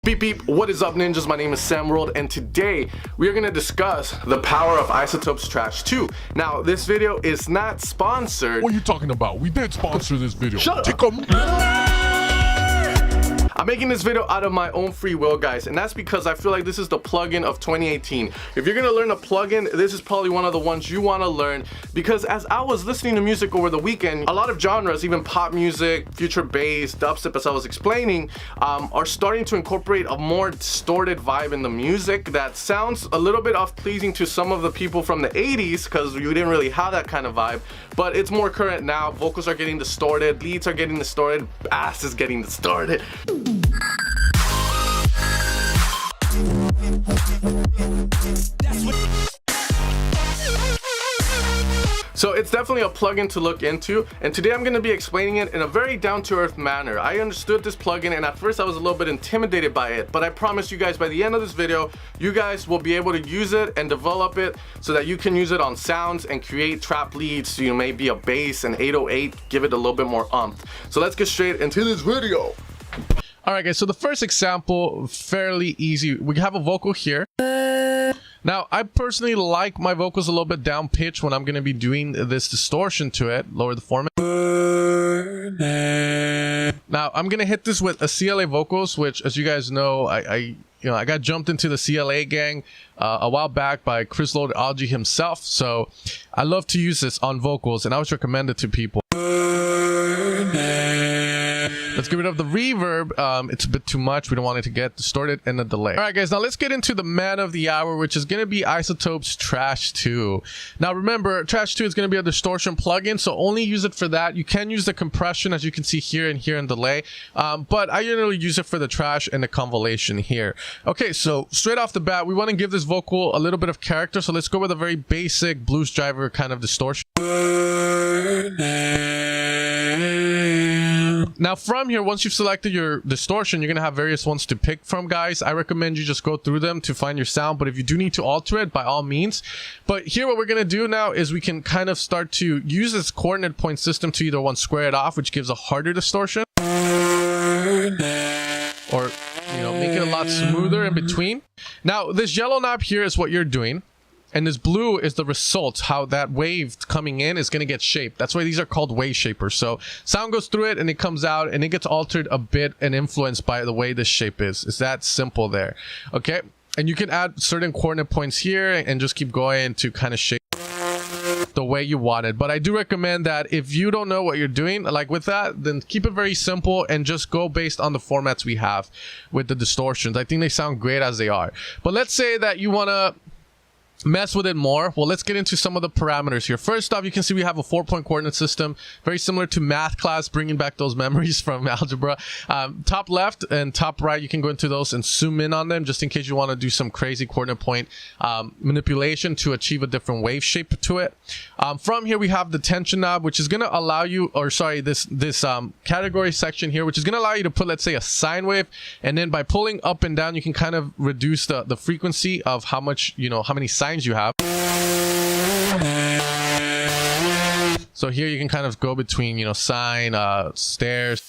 Beep beep, what is up ninjas? My name is Sam World and today we are going to discuss the power of Izotope's Trash 2. Now this video is not sponsored. What are you talking about? We did sponsor this video. Shut up. I'm making this video out of my own free will, guys, and that's because I feel like this is the plugin of 2018. If you're gonna learn a plugin, this is probably one of the ones you want to learn, because as I was listening to music over the weekend, a lot of genres, even pop music, future bass, dubstep, as I was explaining, are starting to incorporate a more distorted vibe in the music that sounds a little bit off-pleasing to some of the people from the 80s, because you didn't really have that kind of vibe, but it's more current now. Vocals are getting distorted, leads are getting distorted, bass is getting distorted. So it's definitely a plugin to look into, and today I'm going to be explaining it in a very down-to-earth manner. I understood this plugin and at first I was a little bit intimidated by it, but I promise you guys by the end of this video, you guys will be able to use it and develop it so that you can use it on sounds and create trap leads. So you may be a bass and 808, give it a little bit more umph. So let's get straight into this video. Alright guys, so the first example, fairly easy. We have a vocal here. Now, I personally like my vocals a little bit down pitch when I'm going to be doing this distortion to it. Lower the format. Now, I'm going to hit this with a CLA vocals, which, as you guys know, I got jumped into the CLA gang a while back by Chris Lord Algie himself. So I love to use this on vocals, and I always recommend it to people. Let's get rid of the reverb. It's a bit too much. We don't want it to get distorted and a delay. All right, guys, now let's get into the man of the hour, which is going to be Izotope's Trash 2. Now, remember, Trash 2 is going to be a distortion plugin, so only use it for that. You can use the compression, as you can see here and delay, but I generally use it for the trash and the convolution here. Okay, so straight off the bat, we want to give this vocal a little bit of character, so let's go with a very basic blues driver kind of distortion. Now from here, once you've selected your distortion, you're going to have various ones to pick from, guys. I recommend you just go through them to find your sound, but if you do need to alter it, by all means. But here what we're going to do now is we can kind of start to use this coordinate point system to either square it off, which gives a harder distortion, or make it a lot smoother in between. Now this yellow knob here is what you're doing, and this blue is the result, how that wave coming in is going to get shaped. That's why these are called wave shapers. So sound goes through it and it comes out and it gets altered a bit and influenced by the way this shape is. It's that simple there. Okay, and you can add certain coordinate points here and just keep going to kind of shape the way you want it. But I do recommend that if you don't know what you're doing, like with that, then keep it very simple and just go based on the formats we have with the distortions. I think they sound great as they are. But let's say that you want to mess with it more. Well, let's get into some of the parameters here. First off, you can see we have a 4-point coordinate system, very similar to math class, bringing back those memories from algebra. Top left and top right, you can go into those and zoom in on them just in case you want to do some crazy coordinate point manipulation to achieve a different wave shape to it. From here, we have the tension knob, which is going to allow you, or sorry, this category section here, which is going to allow you to put, let's say, a sine wave, and then by pulling up and down, you can kind of reduce the frequency of how much, how many sines you have. So here you can kind of go between, sine, stairs.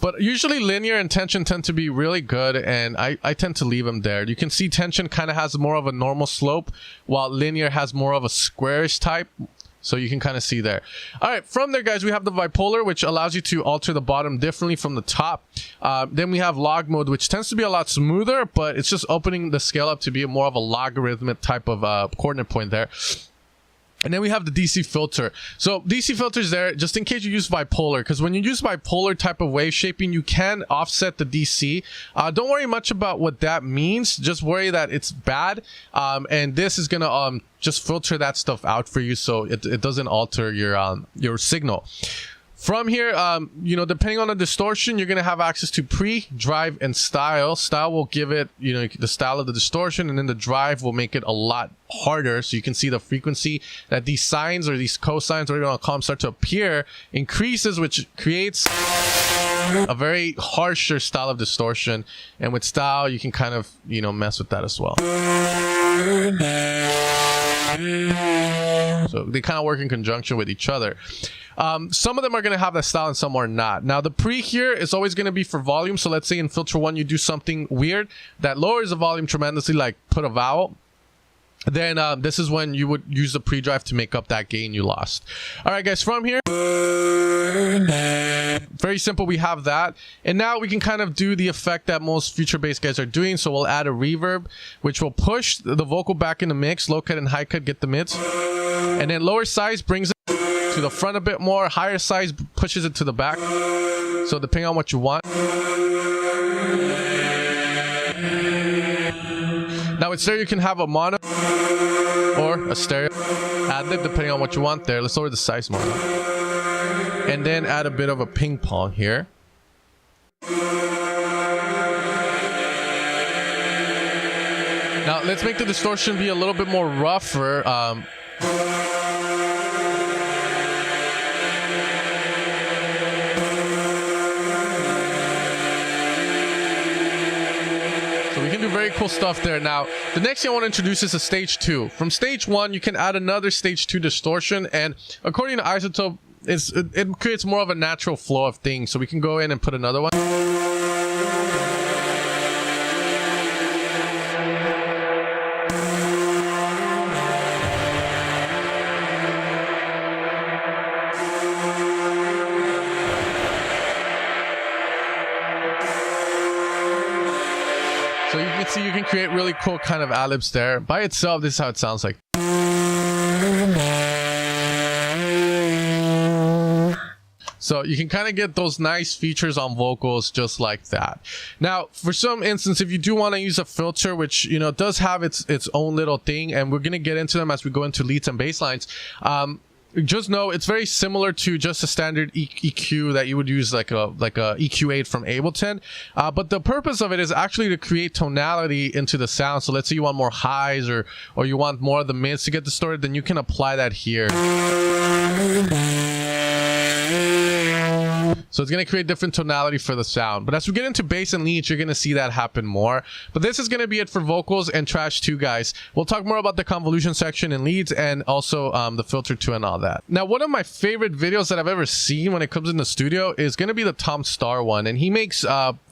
But usually linear and tension tend to be really good, and I tend to leave them there. You can see tension kind of has more of a normal slope, while linear has more of a squarish type. So you can kind of see there. All right, from there, guys, we have the bipolar, which allows you to alter the bottom differently from the top. Then we have log mode, which tends to be a lot smoother, but it's just opening the scale up to be more of a logarithmic type of coordinate point there. And then we have the DC filter. So DC filter is there just in case you use bipolar, because when you use bipolar type of wave shaping, you can offset the DC. Don't worry much about what that means. Just worry that it's bad. And this is going to just filter that stuff out for you so it doesn't alter your signal. From here, depending on the distortion, you're going to have access to pre, drive, and style. Style will give it, the style of the distortion, and then the drive will make it a lot harder. So you can see the frequency that these sines or these cosines, whatever you want to call them, start to appear, increases, which creates a very harsher style of distortion. And with style, you can kind of, mess with that as well. So they kind of work in conjunction with each other. Some of them are going to have that style and some are not. Now the pre here is always going to be for volume. So let's say in filter 1 you do something weird that lowers the volume tremendously, like put a vowel. Then this is when you would use the pre-drive to make up that gain you lost. All right, guys, from here, very simple, we have that. And now we can kind of do the effect that most future bass guys are doing. So we'll add a reverb, which will push the vocal back in the mix. Low cut and high cut get the mids. And then lower size brings it to the front a bit more. Higher size pushes it to the back. So depending on what you want. Now with stereo, you can have a mono or a stereo ad-lib depending on what you want there. Let's lower the size more. And then add a bit of a ping pong here. Now let's make the distortion be a little bit more rougher. We can do very cool stuff there. Now, the next thing I want to introduce is a stage 2. From stage 1, you can add another stage 2 distortion, and according to Izotope, it creates more of a natural flow of things. So we can go in and put another one. So you can see you can create really cool kind of ad-libs there. By itself, this is how it sounds like. So you can kind of get those nice features on vocals just like that. Now, for some instance, if you do want to use a filter, which, you know, does have its own little thing, and we're going to get into them as we go into leads and bass lines. Just know it's very similar to just a standard EQ that you would use like a EQ8 from Ableton, but the purpose of it is actually to create tonality into the sound. So let's say you want more highs or you want more of the mids to get distorted, then you can apply that here. So it's going to create different tonality for the sound. But as we get into bass and leads, you're going to see that happen more. But this is going to be it for vocals and trash 2, guys. We'll talk more about the convolution section in leads and also the filter 2 and all that. Now, one of my favorite videos that I've ever seen when it comes in the studio is going to be the Tom Starr one. And he makes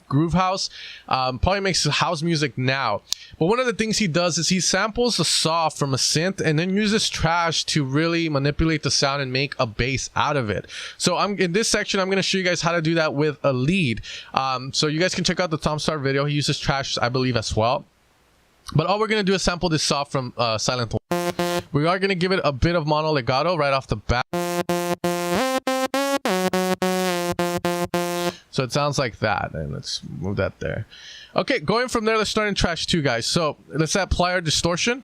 groove house, probably makes house music now. But one of the things he does is he samples the saw from a synth and then uses trash to really manipulate the sound and make a bass out of it. So in this section, I'm going to show you guys how to do that with a lead. So you guys can check out the Tom Starr video. He uses trash, I believe, as well. But all we're going to do is sample this saw from Silent One. We are going to give it a bit of mono legato right off the bat. So it sounds like that, and let's move that there. Okay, going from there, let's start in trash 2, guys. So let's apply our distortion.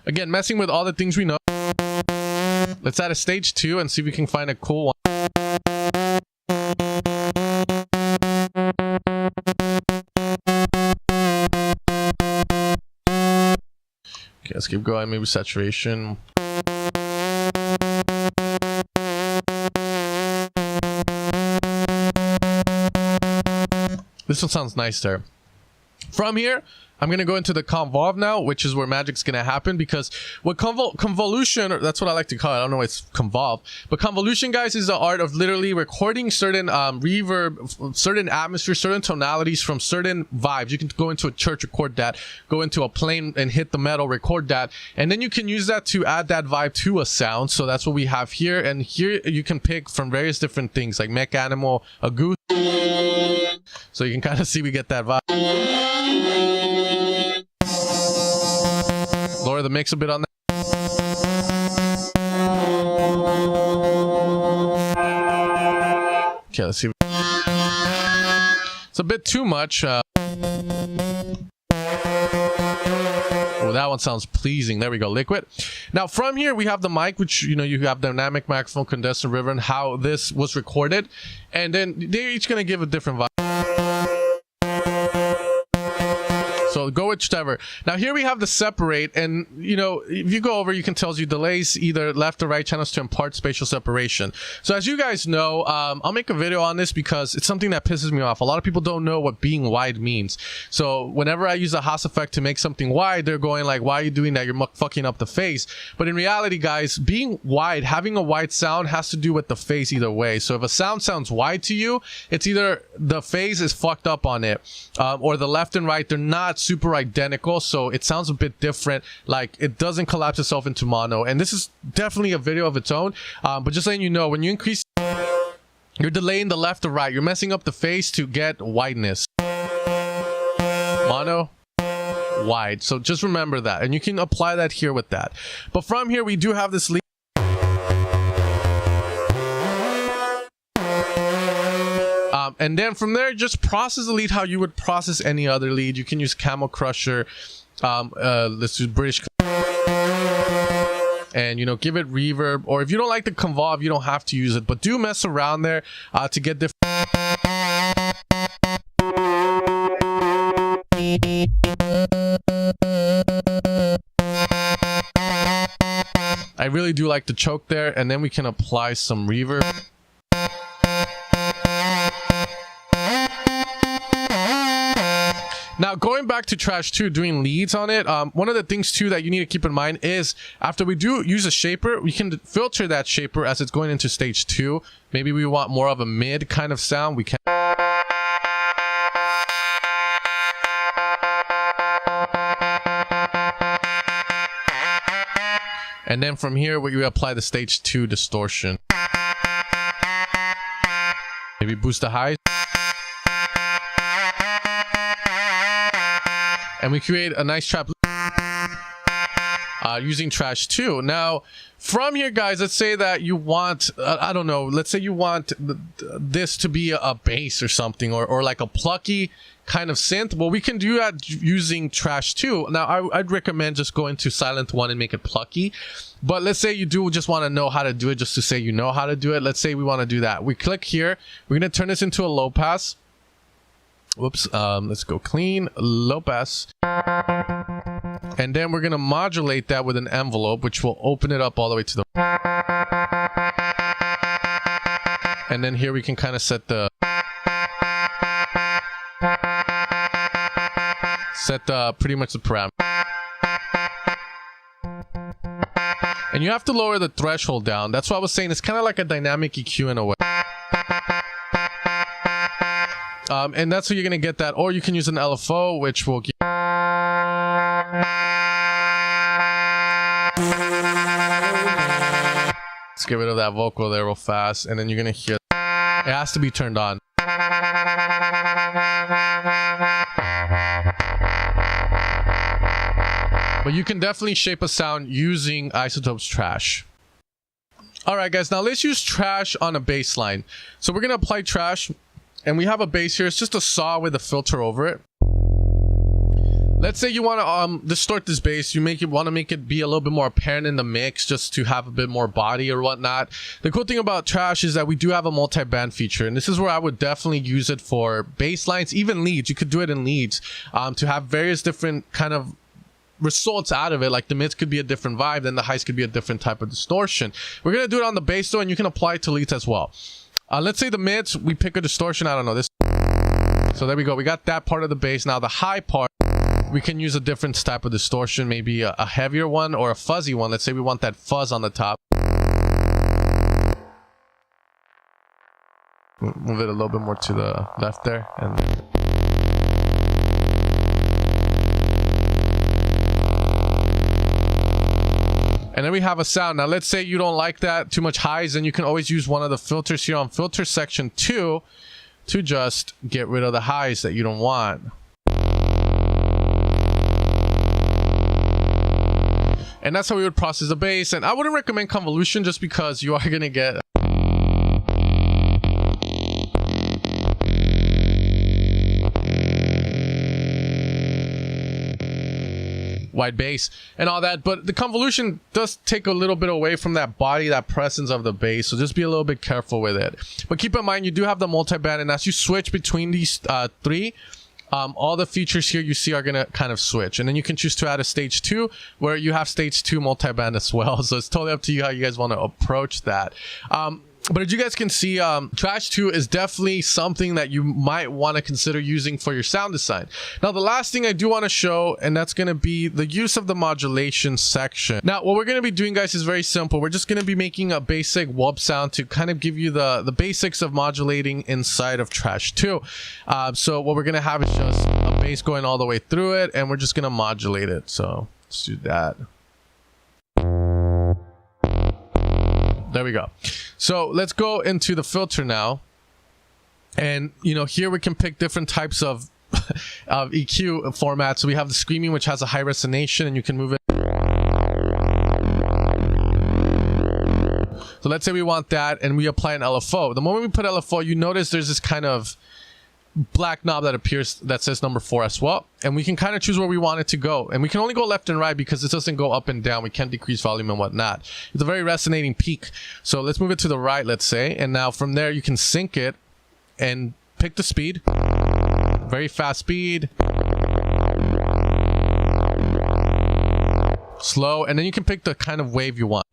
Again, messing with all the things we know. Let's add a stage 2 and see if we can find a cool one. Okay, let's keep going. Maybe saturation. This one sounds nice there. From here, I'm going to go into the convolve now, which is where magic's going to happen, because what convolution, or that's what I like to call it, I don't know, it's convolve, but convolution, guys, is the art of literally recording certain reverb, certain atmosphere, certain tonalities from certain vibes. You can go into a church, record that, go into a plane and hit the metal, record that, and then you can use that to add that vibe to a sound. So that's what we have here, and here you can pick from various different things like mech animal, a goose. So you can kind of see we get that vibe. Lower the mix a bit on that. Okay, let's see. It's a bit too much. Oh, that one sounds pleasing. There we go, liquid. Now from here we have the mic, which, you know, you have dynamic microphone, condenser, river, and how this was recorded, and then they're each going to give a different vibe. So So go whichever. Now here we have the separate, and you know, if you go over, you can tell you delays either left or right channels to impart spatial separation. So as you guys know, I'll make a video on this because it's something that pisses me off. A lot of people don't know what being wide means. So whenever I use a Haas effect to make something wide, they're going like, why are you doing that? You're fucking up the phase. But in reality, guys, being wide, having a wide sound has to do with the phase either way. So if a sound sounds wide to you, it's either the phase is fucked up on it, or the left and right, they're not super identical, so it sounds a bit different. Like it doesn't collapse itself into mono. And this is definitely a video of its own, but just letting you know, when you increase, you're delaying the left or right, you're messing up the phase to get wideness. Mono, wide. So just remember that, and you can apply that here with that. But from here, we do have this lead. And then from there, just process the lead how you would process any other lead. You can use Camel Crusher. Let's use British. And, you know, give it reverb. Or if you don't like the convolve, you don't have to use it. But do mess around there to get different. I really do like the choke there. And then we can apply some reverb. Now, going back to Trash 2, doing leads on it, one of the things too that you need to keep in mind is after we do use a shaper, we can filter that shaper as it's going into stage 2. Maybe we want more of a mid kind of sound. We can. And then from here, we apply the stage 2 distortion. Maybe boost the highs. And we create a nice trap using Trash 2. Now, from here, guys, let's say that you want, I don't know, let's say you want this to be a bass or something, or like a plucky kind of synth. Well, we can do that using Trash 2. Now, I'd recommend just going to Silent 1 and make it plucky. But let's say you do just want to know how to do it, just to say you know how to do it. Let's say we want to do that. We click here. We're going to turn this into a low pass. Whoops, let's go clean, low pass. And then we're gonna modulate that with an envelope, which will open it up all the way to the... And then here we can kind of set the... pretty much the parameter. And you have to lower the threshold down. That's what I was saying. It's kind of like a dynamic EQ in a way. And that's how you're gonna get that, or you can use an LFO, which will give. Let's get rid of that vocal there real fast, and then you're gonna hear. It has to be turned on. But you can definitely shape a sound using Izotope's Trash. Alright guys, now let's use Trash on a bass line. So we're gonna apply Trash, and we have a bass here. It's just a saw with a filter over it. Let's say you want to distort this bass. You want to make it be a little bit more apparent in the mix, just to have a bit more body or whatnot. The cool thing about Trash is that we do have a multi-band feature, and this is where I would definitely use it for bass lines, even leads. You could do it in leads to have various different kind of results out of it. Like the mids could be a different vibe, then the highs could be a different type of distortion. We're gonna do it on the bass though, and you can apply it to leads as well. Let's say the mids, we pick a distortion, I don't know, this. So there we go, we got that part of the bass. Now the high part, we can use a different type of distortion, maybe a heavier one or a fuzzy one. Let's say we want that fuzz on the top. Move it a little bit more to the left there. And then we have a sound. Now let's say you don't like that too much highs, and you can always use one of the filters here on filter section 2 to just get rid of the highs that you don't want. And that's how we would process the bass. And I wouldn't recommend convolution just because you are gonna get wide bass and all that, but the convolution does take a little bit away from that body, that presence of the bass, so just be a little bit careful with it. But keep in mind, you do have the multi-band, and as you switch between these three, all the features here you see are gonna kind of switch, and then you can choose to add a stage 2 where you have stage 2 multiband as well. So it's totally up to you how you guys want to approach that. But as you guys can see, Trash 2 is definitely something that you might want to consider using for your sound design. Now, the last thing I do want to show, and that's going to be the use of the modulation section. Now, what we're going to be doing, guys, is very simple. We're just going to be making a basic wub sound to kind of give you the basics of modulating inside of Trash 2. So what we're going to have is just a bass going all the way through it, and we're just going to modulate it. So let's do that. There we go. So let's go into the filter now. And, you know, here we can pick different types of EQ formats. So we have the screaming, which has a high resonation, and you can move it. So let's say we want that, and we apply an LFO. The moment we put LFO, you notice there's this kind of black knob that appears that says number 4 as well, and we can kind of choose where we want it to go, and we can only go left and right because it doesn't go up and down. We can't decrease volume and whatnot. It's a very resonating peak, so let's move it to the right, let's say, and now from there you can sync it and pick the speed, very fast speed, slow, and then you can pick the kind of wave you want.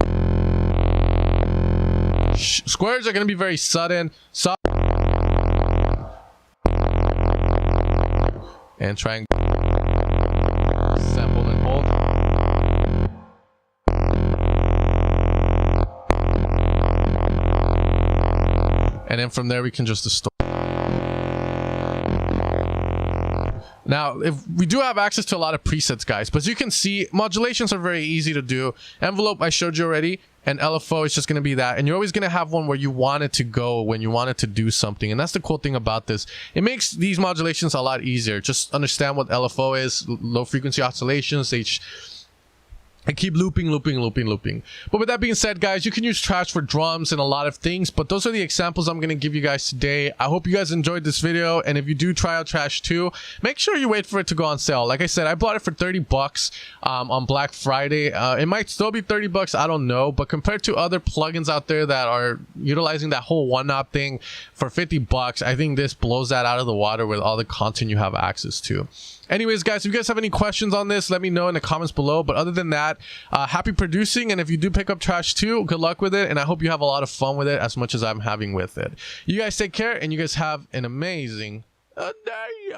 Squares are going to be very sudden, soft, and try and sample and hold. And then from there we can just distort. Now, if we do have access to a lot of presets, guys, but as you can see, modulations are very easy to do. Envelope I showed you already, and LFO is just going to be that, and you're always going to have one where you want it to go when you want it to do something, and that's the cool thing about this. It makes these modulations a lot easier. Just understand what LFO is, low frequency oscillations, and keep looping. But with that being said, guys, you can use Trash for drums and a lot of things, but those are the examples I'm going to give you guys today. I hope you guys enjoyed this video, and if you do try out Trash 2, make sure you wait for it to go on sale. Like I said, I bought it for 30 bucks on Black Friday. It might still be 30 bucks, I don't know, but compared to other plugins out there that are utilizing that whole one-knob thing for 50 bucks, I think this blows that out of the water with all the content you have access to. Anyways, guys, if you guys have any questions on this, let me know in the comments below. But other than that, happy producing, and if you do pick up Trash 2, good luck with it, and I hope you have a lot of fun with it as much as I'm having with it. You guys take care, and you guys have an amazing day.